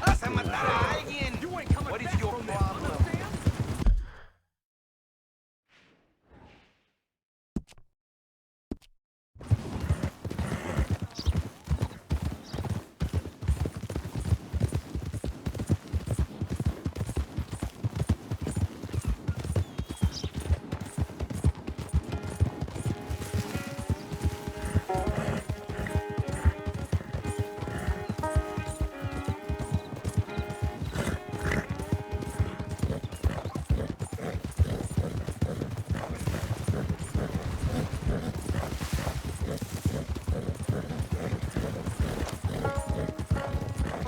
Vas a matar a alguien. What is your problem?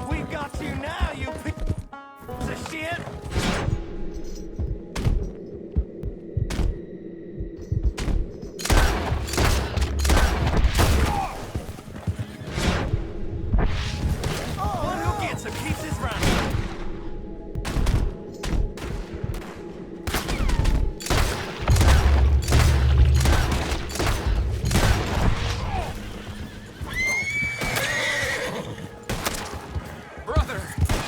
We got you now, you piece of shit! Oh, who gets him keeps his running. Brother,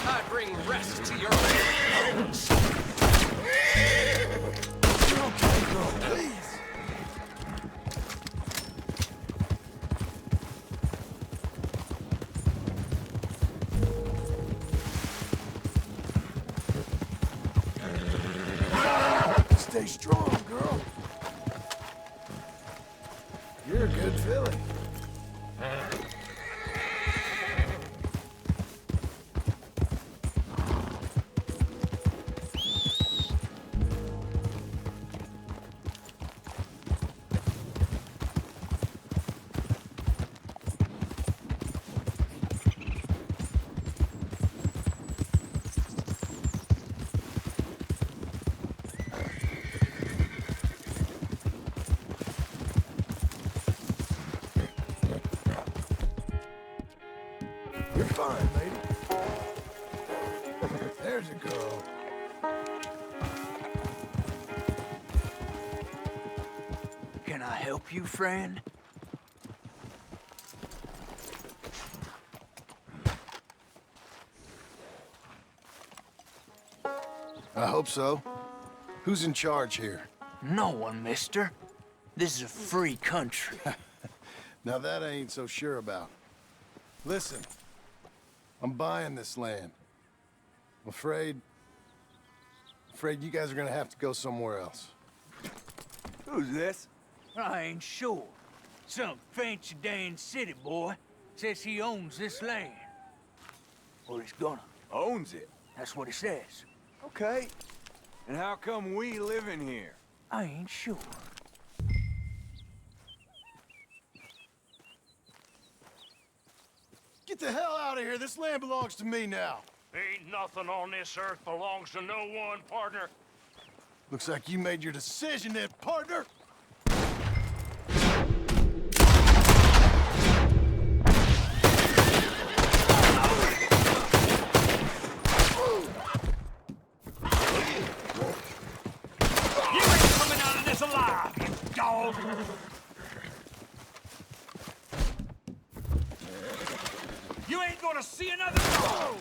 I bring rest to your bones. You're okay, girl, please. Stay strong, girl. You're a good filly. You're fine, lady. There's a girl. Can I help you, friend? I hope so. Who's in charge here? No one, mister. This is a free country. Now that I ain't so sure about. Listen, I'm buying this land. I'm afraid you guys are gonna have to go somewhere else. Who's this? I ain't sure. Some fancy Dan city boy says he owns this land. Or he's gonna. Owns it. That's what he says. Okay. And how come we live in here? I ain't sure. Get the hell out of here! This land belongs to me now! Ain't nothing on this earth belongs to no one, partner. Looks like you made your decision then, partner! You ain't coming out of this alive, you dog! You ain't gonna see another dog!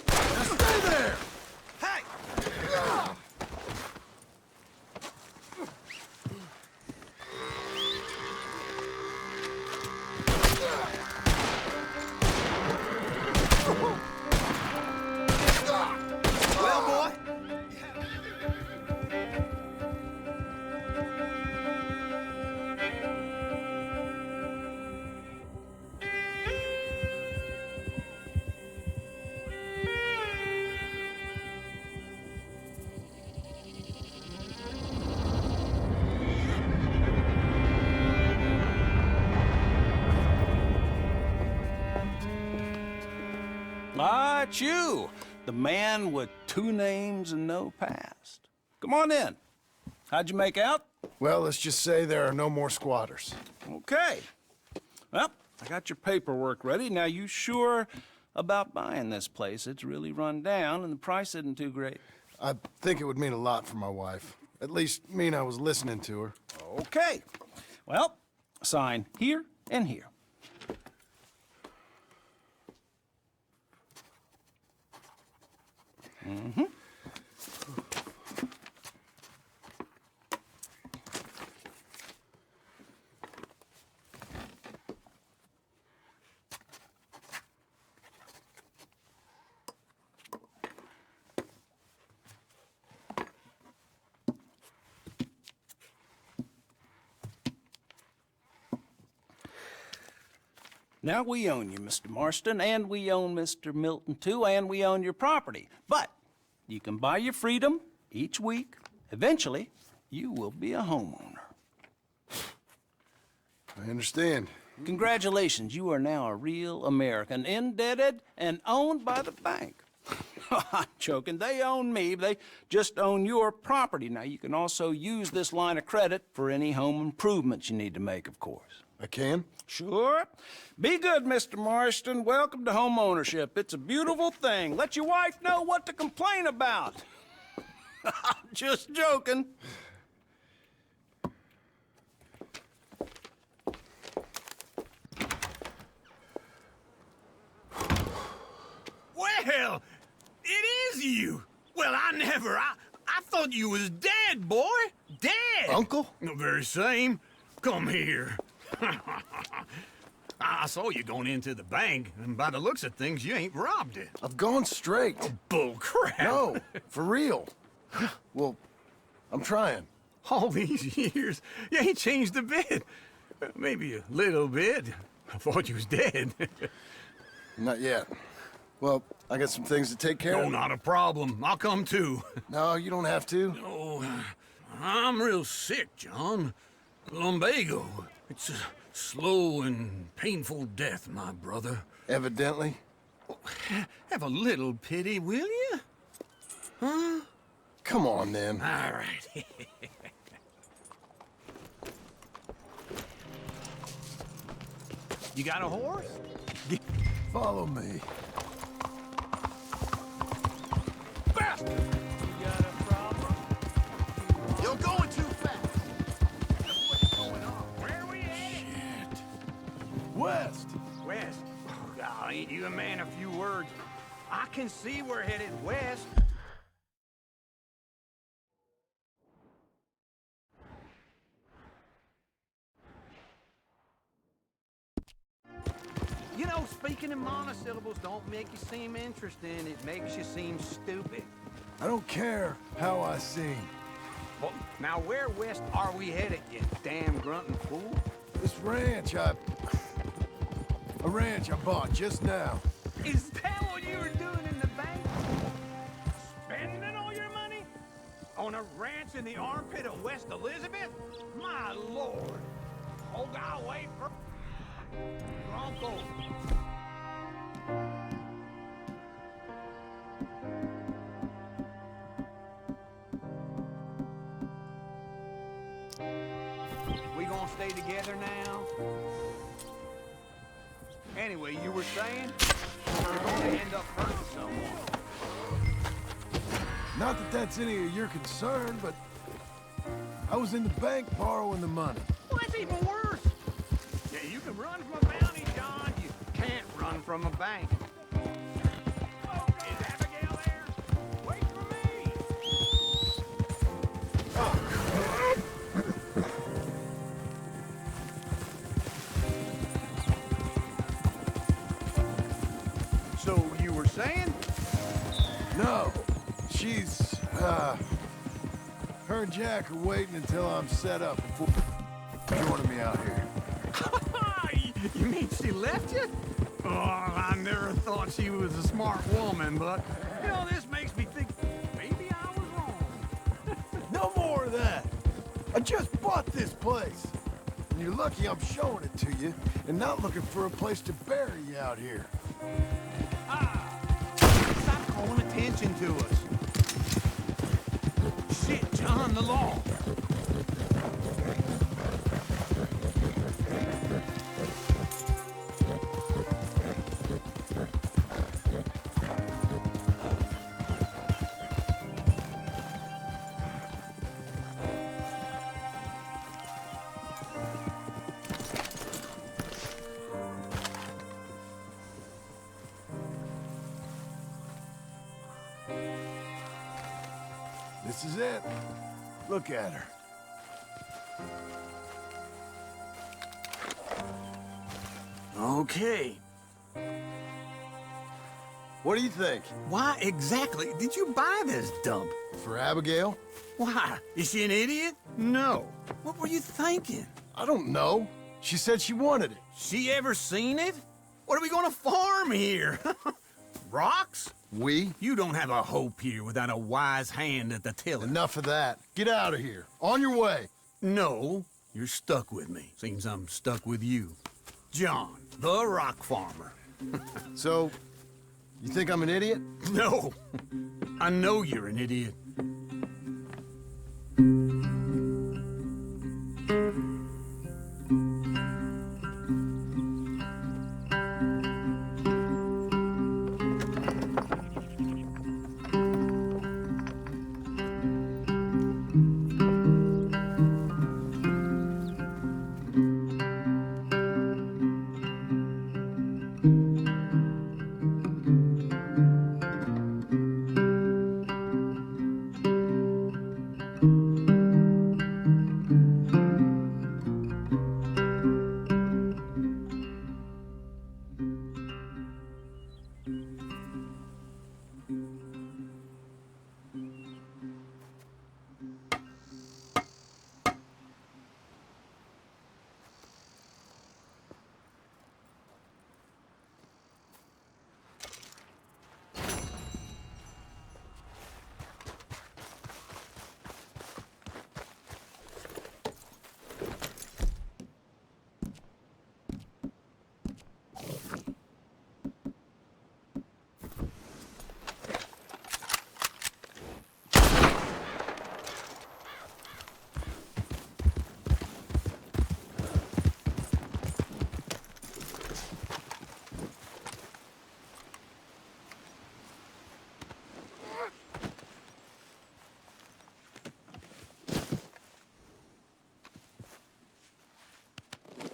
Now stay there! Hey! Well, boy. Ah, it's you, the man with 2 names and no past. Come on in. How'd you make out? Well, let's just say there are no more squatters. Okay. Well, I got your paperwork ready. Now, you sure about buying this place. It's really run down, and the price isn't too great. I think it would mean a lot for my wife. At least mean I was listening to her. Okay. Well, sign here and here. Mm-hmm. Now, we own you, Mr. Marston, and we own Mr. Milton, too, and we own your property. But you can buy your freedom each week. Eventually, you will be a homeowner. I understand. Congratulations, you are now a real American, indebted and owned by the bank. I'm joking. They own me. They just own your property. Now, you can also use this line of credit for any home improvements you need to make, of course. I can? Sure. Be good, Mr. Marston. Welcome to home ownership. It's a beautiful thing. Let your wife know what to complain about. Just joking. Well, it is you. Well, I thought you was dead, boy. Dead. Uncle? The very same. Come here. I saw you going into the bank, and by the looks of things, you ain't robbed it. I've gone straight. Bull crap. No, for real. Well, I'm trying. All these years, you ain't changed a bit. Maybe a little bit. I thought you was dead. Not yet. Well, I got some things to take care No, of. not a problem. I'll come too. No, you don't have to. Oh, I'm real sick, John. Lumbago. It's a slow and painful death, my brother. Evidently. Have a little pity, will you? Huh? Come on, then. All right. You got a horse? Follow me. Got a problem? You're going too fast. What's going on? Where are we headed? West. West. Oh, God, ain't you a man of few words? I can see we're headed west. You know, speaking in monosyllables don't make you seem interesting. It makes you seem stupid. I don't care how I sing. Well, now where west are we headed, you damn grunting fool? This ranch I bought just now. Is that what you were doing in the bank? Spending all your money? On a ranch in the armpit of West Elizabeth? My lord! Oh, God, wait for... Bronco. We gonna stay together now? Anyway, you were saying you're gonna end up hurting someone. Not that that's any of your concern, but I was in the bank borrowing the money. Well, that's even worse. Yeah, you can run from a bounty, John. You can't run from a bank. Is Abigail there? Wait for me. So you were saying? No, she's, her and Jack are waiting until I'm set up before joining me out here. You mean she left you? Oh, I never thought she was a smart woman, but... You know, this makes me think maybe I was wrong. No more of that. I just bought this place. And you're lucky I'm showing it to you and not looking for a place to bury you out here. Stop calling attention to us. Shit, John, the law. This is it. Look at her. Okay. What do you think? Why exactly did you buy this dump? For Abigail? Why? Is she an idiot? No. What were you thinking? I don't know. She said she wanted it. She ever seen it? What are we gonna farm here? Rocks? We? You don't have a hope here without a wise hand at the tiller. Enough of that. Get out of here. On your way. No, you're stuck with me. Seems I'm stuck with you. John, the rock farmer. So, you think I'm an idiot? No, I know you're an idiot.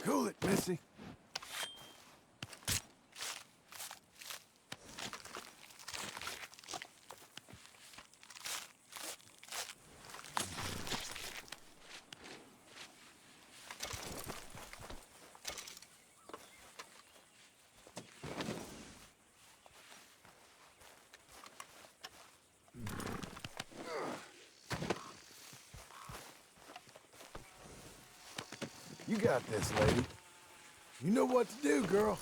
Cool it, Missy. You got this, lady. You know what to do, girl.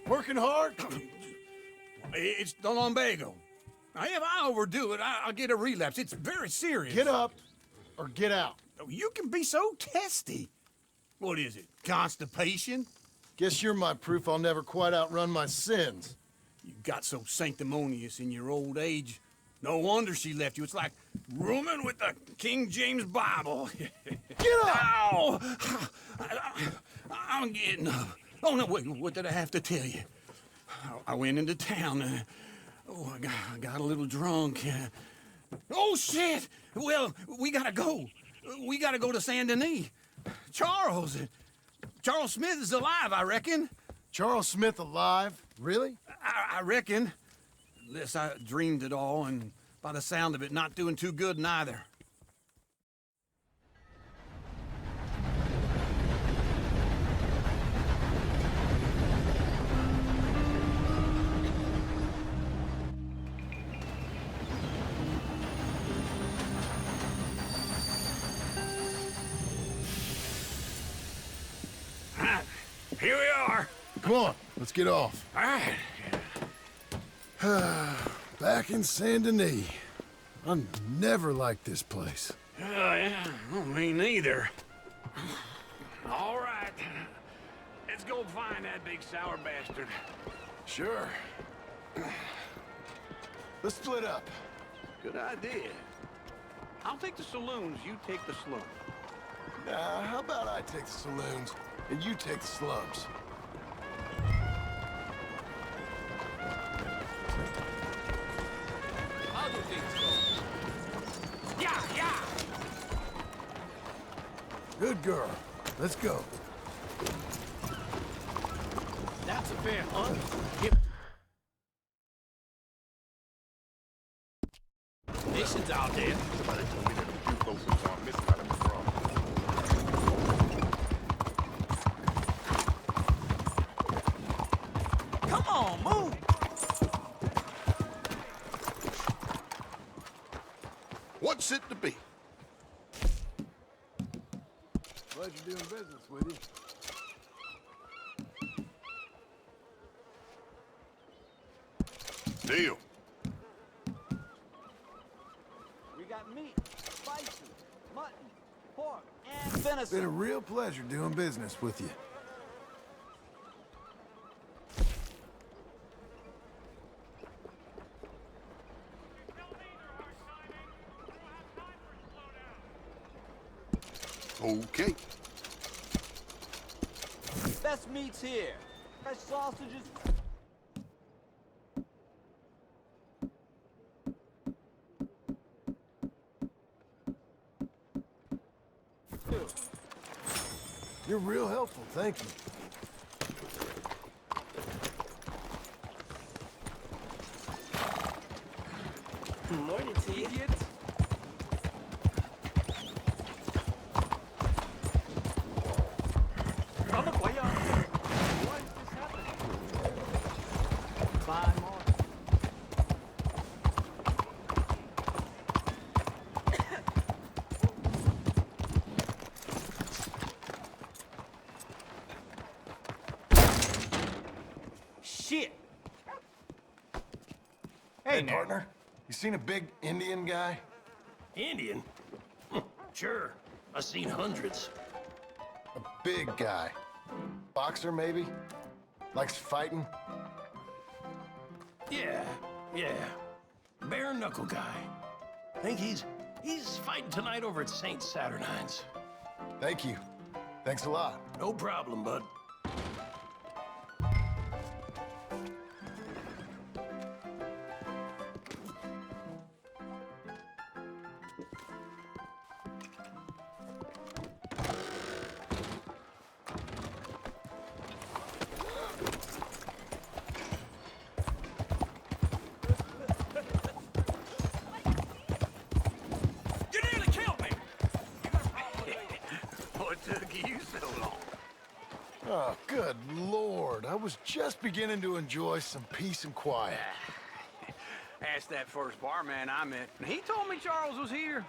Working hard? It's the lumbago. Now, if I overdo it, I'll get a relapse. It's very serious. Get up or get out. You can be so testy. What is it, constipation? Guess you're my proof I'll never quite outrun my sins. You got so sanctimonious in your old age. No wonder she left you. It's like rooming with the King James Bible. Get up! Ow! I'm getting up. Oh, no, wait, what did I have to tell you? I went into town. I got a little drunk. Oh, shit! Well, we gotta go. We gotta go to Saint Denis. Charles Smith is alive, I reckon. Charles Smith alive? Really? I reckon. Unless I dreamed it all, and by the sound of it, not doing too good neither. Here we are. Come on, let's get off. All right. Back in Saint Denis. I never liked this place. Yeah, well, me neither. All right. Let's go find that big sour bastard. Sure. Let's split up. Good idea. I'll take the saloons, you take the slope. How about I take the saloons and you take the slums? How do things go? Yeah, yeah! Good girl. Let's go. That's a fair hunt. Nations out there. Somebody told me that the few folks who saw missing out of the wrong. Come on, move! What's it to be? Pleasure doing business with you. Deal. We got meat, spices, mutton, pork, and venison. It's been a real pleasure doing business with you. Okay. Best meats here. Fresh sausages. You're real helpful, thank you. Morning to you. Idiots. Vamos, boya. Why is this happening? Buy more. Shit! Hey, partner. You seen a big Indian guy? Indian? Sure. I've seen hundreds. A big guy. Boxer, maybe? Likes fighting? Yeah. Bare knuckle guy. Think he's fighting tonight over at St. Saturnine's. Thank you. Thanks a lot. No problem, bud. You nearly killed me! What took you so long? Oh, good Lord. I was just beginning to enjoy some peace and quiet. Asked that first barman I met, and he told me Charles was here.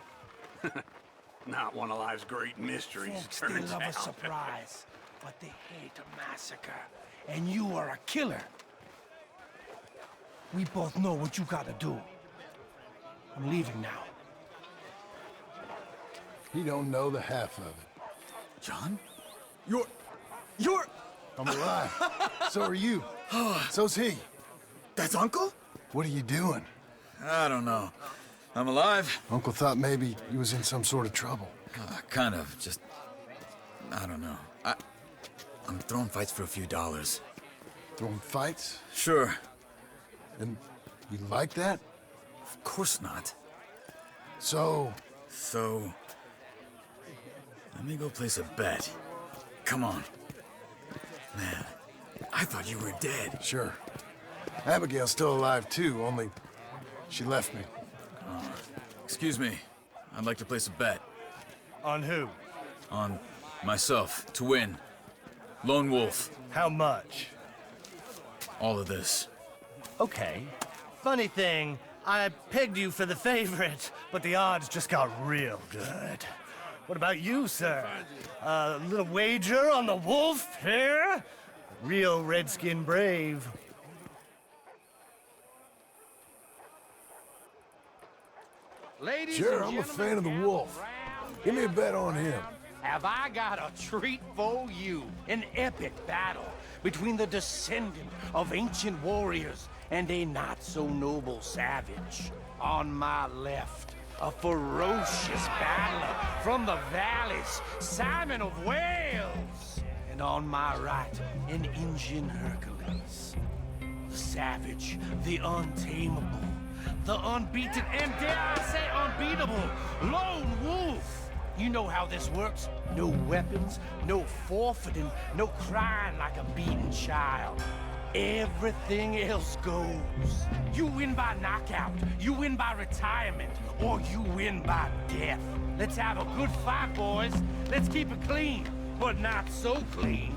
Not one of life's great mysteries, Folks, they turns love a out. surprise, but they hate a massacre. And you are a killer. We both know what you gotta do. I'm leaving now. He don't know the half of it. John? You're... I'm alive. So are you. So's he. That's Uncle? What are you doing? I don't know. I'm alive. Uncle thought maybe he was in some sort of trouble. Kind of. Just... I don't know. I'm throwing fights for a few dollars. Throwing fights? Sure. And you like that? Of course not. So, So... Let me go place a bet. Come on. Man, I thought you were dead. sure. Abigail's still alive too, only she left me. Excuse me. I'd like to place a bet. On who? On myself, to win. Lone Wolf. How much? All of this. Okay. Funny thing, I pegged you for the favorite, but the odds just got real good. What about you, sir? A little wager on the wolf here? Real redskin brave. Ladies Sure, and I'm a gentlemen, fan of the gather wolf. round. Give me a bet on him. Have I got a treat for you? An epic battle between the descendant of ancient warriors and a not-so-noble savage. On my left, A ferocious battler from the valleys, Simon of Wales. And on my right, an Injun Hercules. The savage, the untamable, the unbeaten, and dare I say unbeatable, Lone Wolf. You know how this works. No weapons, no forfeiting, no crying like a beaten child. Everything else goes. You win by knockout, you win by retirement, or you win by death. Let's have a good fight, boys. Let's keep it clean, but not so clean.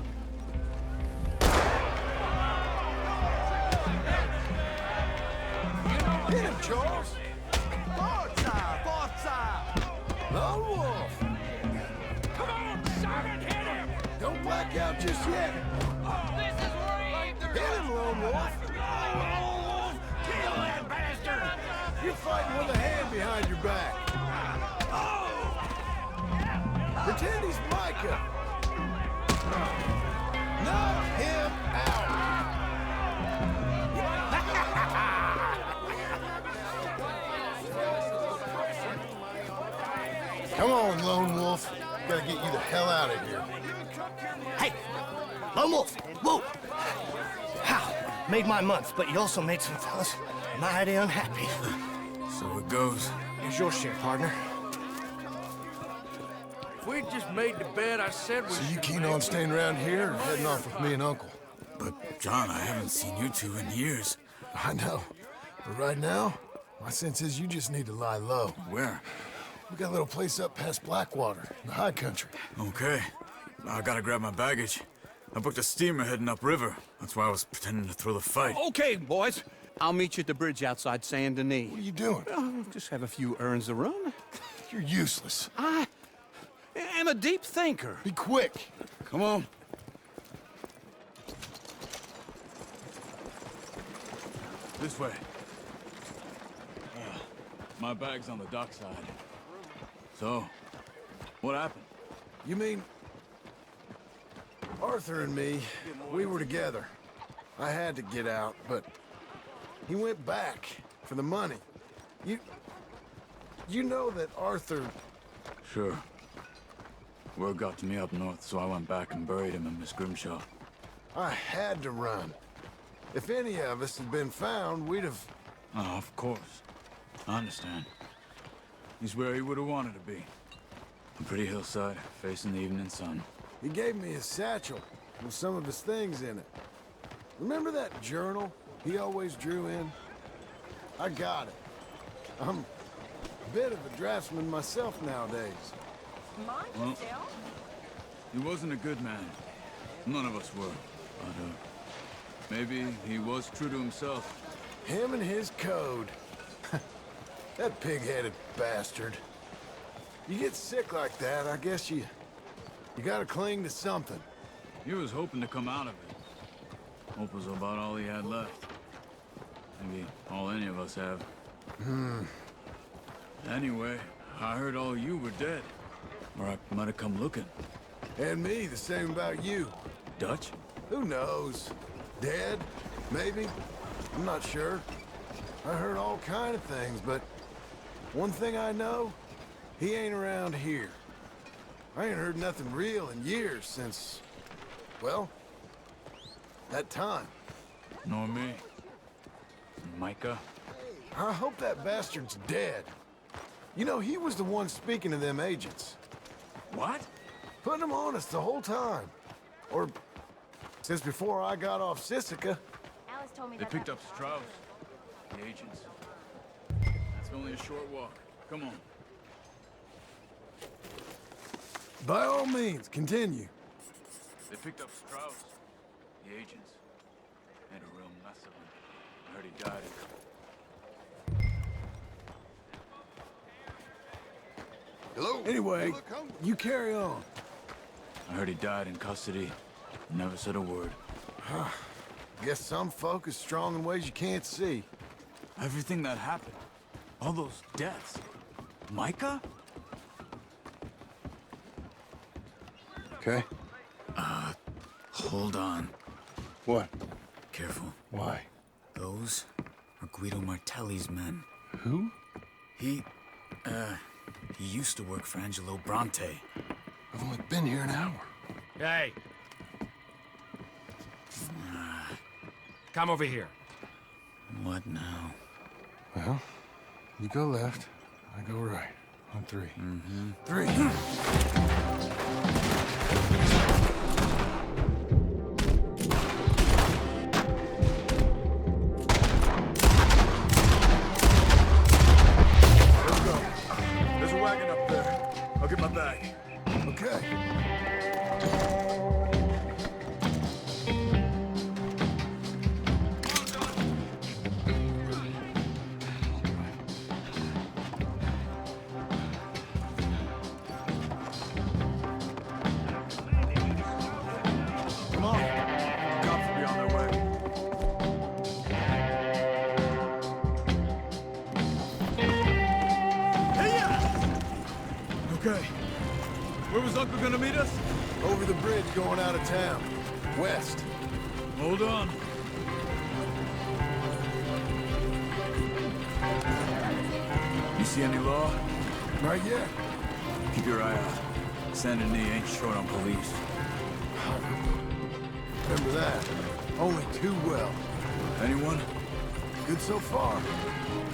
Hit him, Charles! Lone Wolf! Come on, Simon, hit him! Don't black out just yet! This is right! Hit him, Lone Wolf! Lone Wolf! Kill that bastard! You're fighting with a hand behind your back. Pretend he's Micah. Knock him out. Come on, Lone Wolf. Gotta get you the hell out of here. Hey, Lone Wolf, whoa! How? Made my month, but you also made some fellas mighty unhappy. So it goes. Here's your share, partner. If we just made the bed, I said we So you keen on staying around here or heading off with me and Uncle? But, John, I haven't seen you two in years. I know. But right now, my sense is you just need to lie low. Where? We got a little place up past Blackwater, in the high country. Okay. I gotta grab my baggage. I booked a steamer heading upriver. That's why I was pretending to throw the fight. Okay, boys. I'll meet you at the bridge outside Saint Denis. What are you doing? Oh, just have a few errands to run. You're useless. I am a deep thinker. Be quick. Come on. This way. My bag's on the dockside. So, what happened? You mean... Arthur and me, we were together. I had to get out, but... he went back for the money. You know that Arthur... Sure. Word got to me up north, so I went back and buried him in Miss Grimshaw. I had to run. If any of us had been found, we'd have... Oh, of course. I understand. He's where he would have wanted to be. A pretty hillside, facing the evening sun. He gave me his satchel with some of his things in it. Remember that journal he always drew in? I got it. I'm a bit of a draftsman myself nowadays. Well, he wasn't a good man. None of us were. But, maybe he was true to himself. Him and his code. That pig-headed bastard. You get sick like that, I guess you gotta cling to something. He was hoping to come out of it. Hope was about all he had left. Maybe all any of us have. Anyway, I heard all you were dead. Or I might have come looking. And me, the same about you. Dutch? Who knows? Dead? Maybe? I'm not sure. I heard all kind of things, but one thing I know, he ain't around here. I ain't heard nothing real in years since, well, that time. Nor me. Micah? I hope that bastard's dead. You know, he was the one speaking to them agents. What? Putting them on us the whole time. Or since before I got off Sisika. Alice told me They that picked up Strauss. The agents. That's only a short walk. Come on. By all means, continue. They picked up Strauss. The agents. Made a real mess of him. I heard he died. Hello? Anyway, Look, home. you carry on. I heard he died in custody. Never said a word. Guess some folk is strong in ways you can't see. Everything that happened. All those deaths. Micah? Okay. Hold on. What? Careful. Why? Those are Guido Martelli's men. Who? He He used to work for Angelo Bronte. I've only been here an hour. Hey. Come over here. What now? Well, you go left, I go right. On 3. Mm-hmm. 3. Let's go. There's a wagon up there. I'll get my bag. Okay. Come on. Cops will be on their way. Okay. Where was Uncle gonna meet us? Over the bridge going out of town. West. Hold on. You see any law? Right yet. Keep your eye out. Saint Denis ain't short on police. Remember that. Only too well. Anyone? Good so far.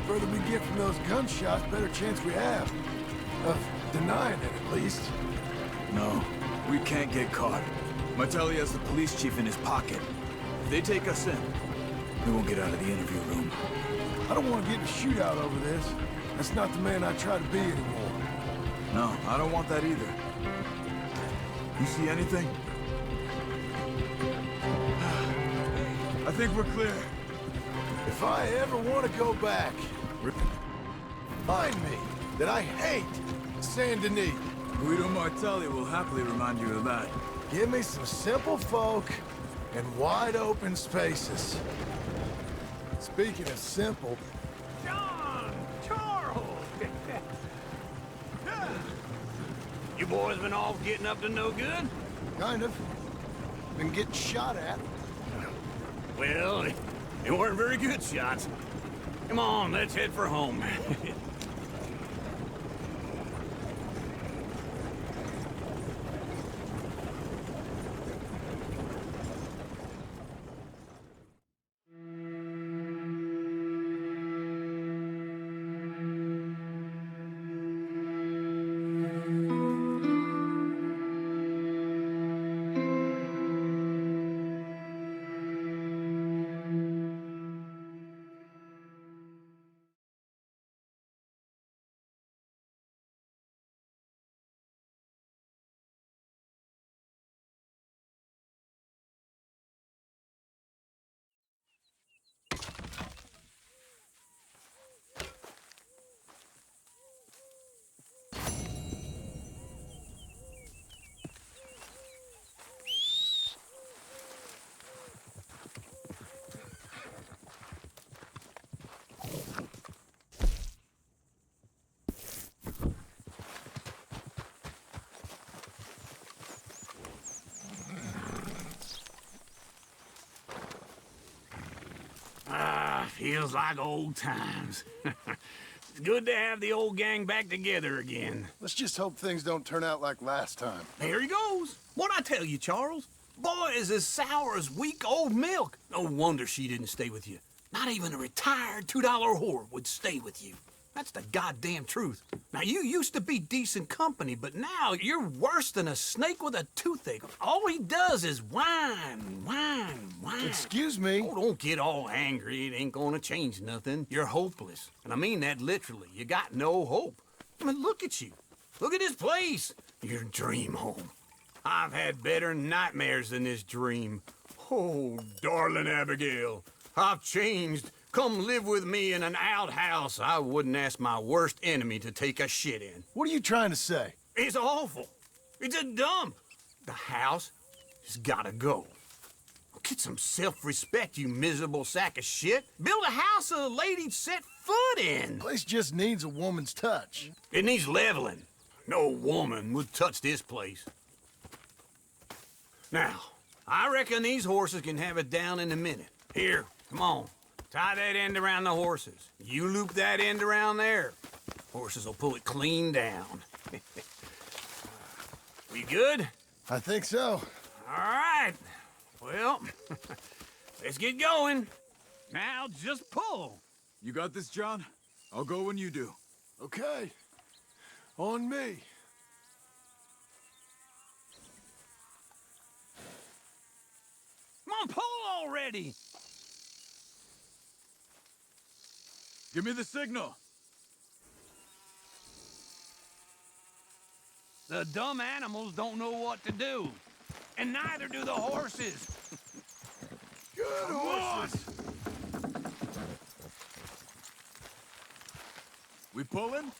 Further we get from those gunshots, better chance we have. Of denying it, at least. No, we can't get caught. Martelli has the police chief in his pocket. If they take us in, we won't get out of the interview room. I don't want to get in a shootout over this. That's not the man I try to be anymore. No, I don't want that either. You see anything? I think we're clear. If I ever want to go back, remind me that I hate Saint Denis. Guido Martelli will happily remind you of that. Give me some simple folk and wide open spaces. Speaking of simple, John! Charles! You boys been off getting up to no good? kind of. Been getting shot at. Well, they weren't very good shots. Come on, let's head for home. Feels like old times. It's good to have the old gang back together again. Let's just hope things don't turn out like last time. There he goes. What'd I tell you, Charles? Boy is as sour as weak old milk. No wonder she didn't stay with you. Not even a retired $2 whore would stay with you. That's the goddamn truth. Now, you used to be decent company, but now you're worse than a snake with a toothache. All he does is whine, whine, whine. Excuse me? Oh, don't get all angry. It ain't gonna change nothing. You're hopeless. And I mean that literally. You got no hope. I mean, look at you. Look at this place. Your dream home. I've had better nightmares than this dream. Oh, darling Abigail, I've changed. Come live with me in an outhouse I wouldn't ask my worst enemy to take a shit in. What are you trying to say? It's awful. It's a dump. The house has gotta go. Get some self-respect, you miserable sack of shit. Build a house a lady'd set foot in. Place just needs a woman's touch. It needs leveling. No woman would touch this place. Now, I reckon these horses can have it down in a minute. Here, come on. Tie that end around the horses. You loop that end around there. Horses will pull it clean down. We good? I think so. All right. Well, let's get going. Now just pull. You got this, John? I'll go when you do. Okay. On me. Come on, pull already. Give me the signal. The dumb animals don't know what to do. And neither do the horses. Good horses. We pulling?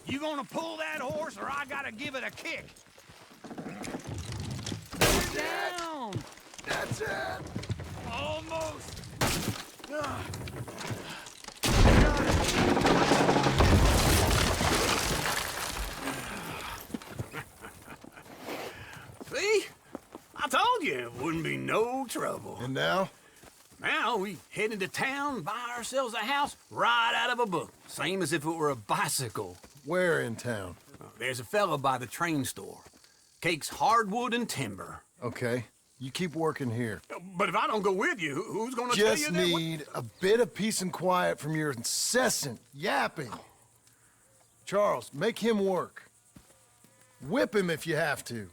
You gonna pull that horse or I gotta give it a kick? Down! That's it. Almost! See? I told you it wouldn't be no trouble. And now? Now we head into town, buy ourselves a house right out of a book. Same as if it were a bicycle. Where in town? There's a fella by the train store. Cakes hardwood and timber. Okay. You keep working here. But if I don't go with you, who's gonna tell you Just that? need a bit of peace and quiet from your incessant yapping. Charles, make him work. Whip him if you have to.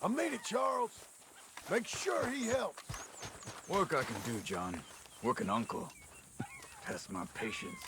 I'll meet it, Charles. Make sure he helps. Work I can do, John. Work an uncle. Test my patience.